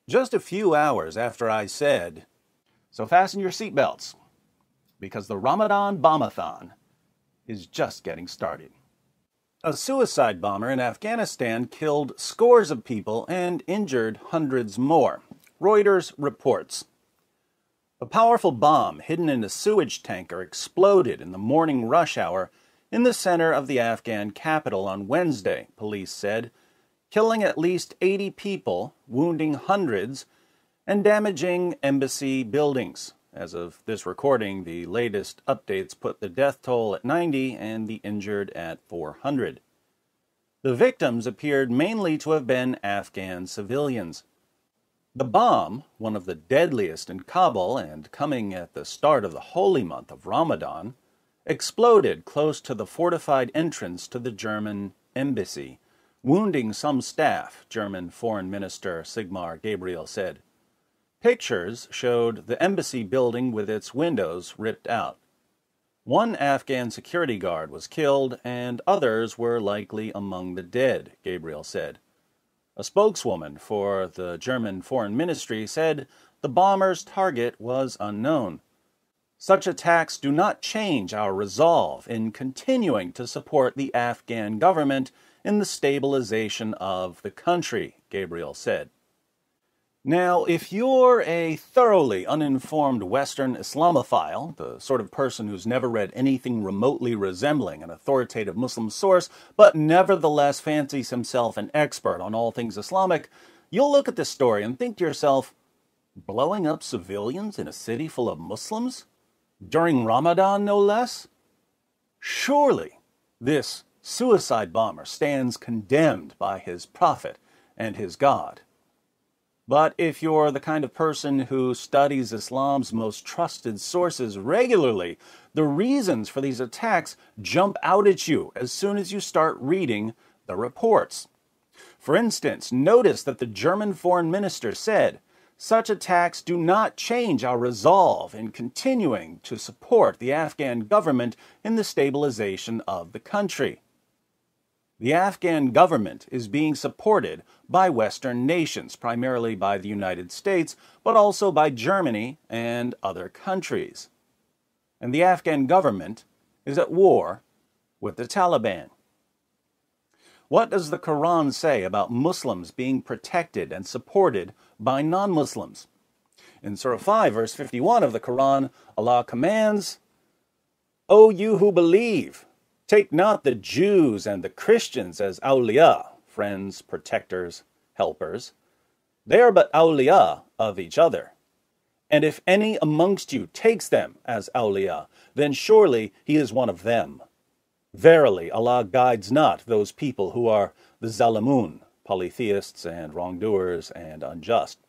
Just a few hours after I said, so fasten your seatbelts, because the Ramadan Bombathon is just getting started. A suicide bomber in Afghanistan killed scores of people and injured hundreds more. Reuters reports. A powerful bomb hidden in a sewage tanker exploded in the morning rush hour in the center of the Afghan capital on Wednesday, police said, killing at least 80 people, wounding hundreds, and damaging embassy buildings. As of this recording, the latest updates put the death toll at 90 and the injured at 400. The victims appeared mainly to have been Afghan civilians. The bomb, one of the deadliest in Kabul and coming at the start of the holy month of Ramadan, exploded close to the fortified entrance to the German embassy, wounding some staff, German Foreign Minister Sigmar Gabriel said. Pictures showed the embassy building with its windows ripped out. One Afghan security guard was killed, and others were likely among the dead, Gabriel said. A spokeswoman for the German Foreign Ministry said the bomber's target was unknown. Such attacks do not change our resolve in continuing to support the Afghan government in the stabilization of the country, Gabriel said. Now, if you're a thoroughly uninformed Western Islamophile, the sort of person who's never read anything remotely resembling an authoritative Muslim source, but nevertheless fancies himself an expert on all things Islamic, you'll look at this story and think to yourself, blowing up civilians in a city full of Muslims? During Ramadan, no less? Surely this suicide bomber stands condemned by his prophet and his God. But if you're the kind of person who studies Islam's most trusted sources regularly, the reasons for these attacks jump out at you as soon as you start reading the reports. For instance, notice that the German foreign minister said, such attacks do not change our resolve in continuing to support the Afghan government in the stabilization of the country. The Afghan government is being supported by Western nations, primarily by the United States, but also by Germany and other countries. And the Afghan government is at war with the Taliban. What does the Quran say about Muslims being protected and supported by non-Muslims? In Surah 5, verse 51 of the Quran, Allah commands, O you who believe, take not the Jews and the Christians as awliya, friends, protectors, helpers. They are but awliya of each other. And if any amongst you takes them as awliya, then surely he is one of them. Verily, Allah guides not those people who are the zalimun, polytheists and wrongdoers and unjust.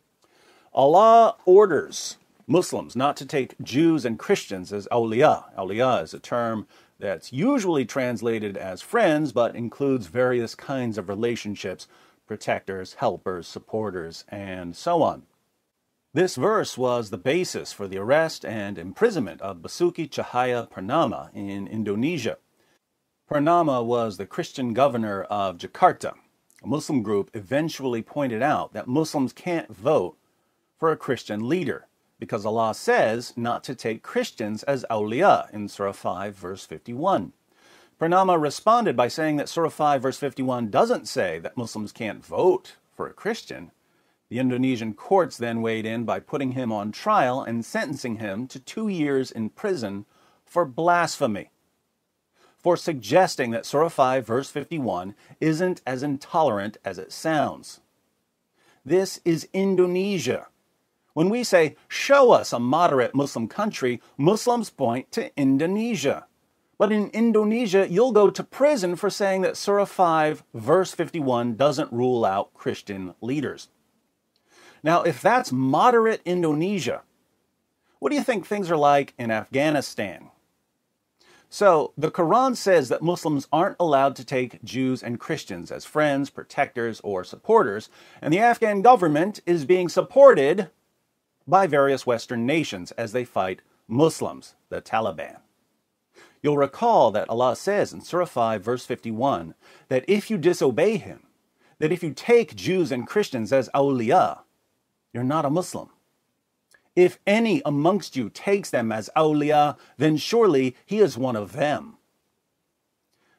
Allah orders Muslims not to take Jews and Christians as awliya. Awliya is a term that's usually translated as friends, but includes various kinds of relationships, protectors, helpers, supporters, and so on. This verse was the basis for the arrest and imprisonment of Basuki Cahaya Purnama in Indonesia. Purnama was the Christian governor of Jakarta. A Muslim group eventually pointed out that Muslims can't vote for a Christian leader, because Allah says not to take Christians as awliya in Surah 5, verse 51. Purnama responded by saying that Surah 5, verse 51 doesn't say that Muslims can't vote for a Christian. The Indonesian courts then weighed in by putting him on trial and sentencing him to 2 years in prison for blasphemy, for suggesting that Surah 5, verse 51 isn't as intolerant as it sounds. This is Indonesia. When we say, show us a moderate Muslim country, Muslims point to Indonesia. But in Indonesia, you'll go to prison for saying that Surah 5, verse 51 doesn't rule out Christian leaders. Now, if that's moderate Indonesia, what do you think things are like in Afghanistan? So, the Quran says that Muslims aren't allowed to take Jews and Christians as friends, protectors, or supporters, and the Afghan government is being supported by various Western nations as they fight Muslims, the Taliban. You'll recall that Allah says in Surah 5, verse 51, that if you disobey Him, that if you take Jews and Christians as awliya, you're not a Muslim. If any amongst you takes them as awliya, then surely he is one of them.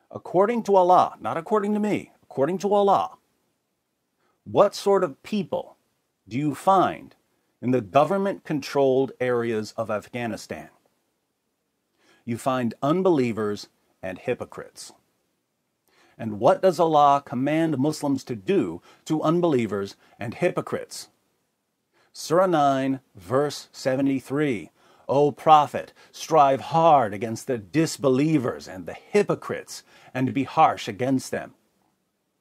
According to Allah, not according to me, according to Allah, what sort of people do you find in the government-controlled areas of Afghanistan? You find unbelievers and hypocrites. And what does Allah command Muslims to do to unbelievers and hypocrites? Surah 9, verse 73. O Prophet, strive hard against the disbelievers and the hypocrites, and be harsh against them.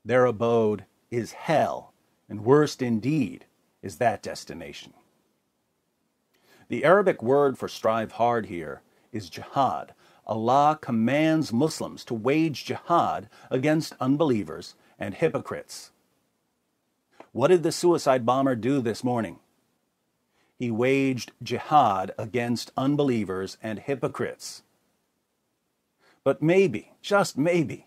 Their abode is hell, and worst indeed is that destination. The Arabic word for strive hard here is jihad. Allah commands Muslims to wage jihad against unbelievers and hypocrites. What did the suicide bomber do this morning? He waged jihad against unbelievers and hypocrites. But maybe, just maybe,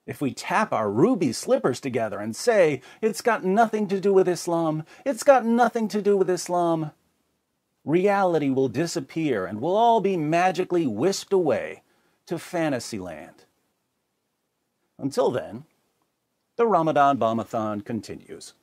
if we tap our ruby slippers together and say, it's got nothing to do with Islam, it's got nothing to do with Islam, reality will disappear and we'll all be magically whisked away to fantasy land. Until then, the Ramadan Bombathon continues.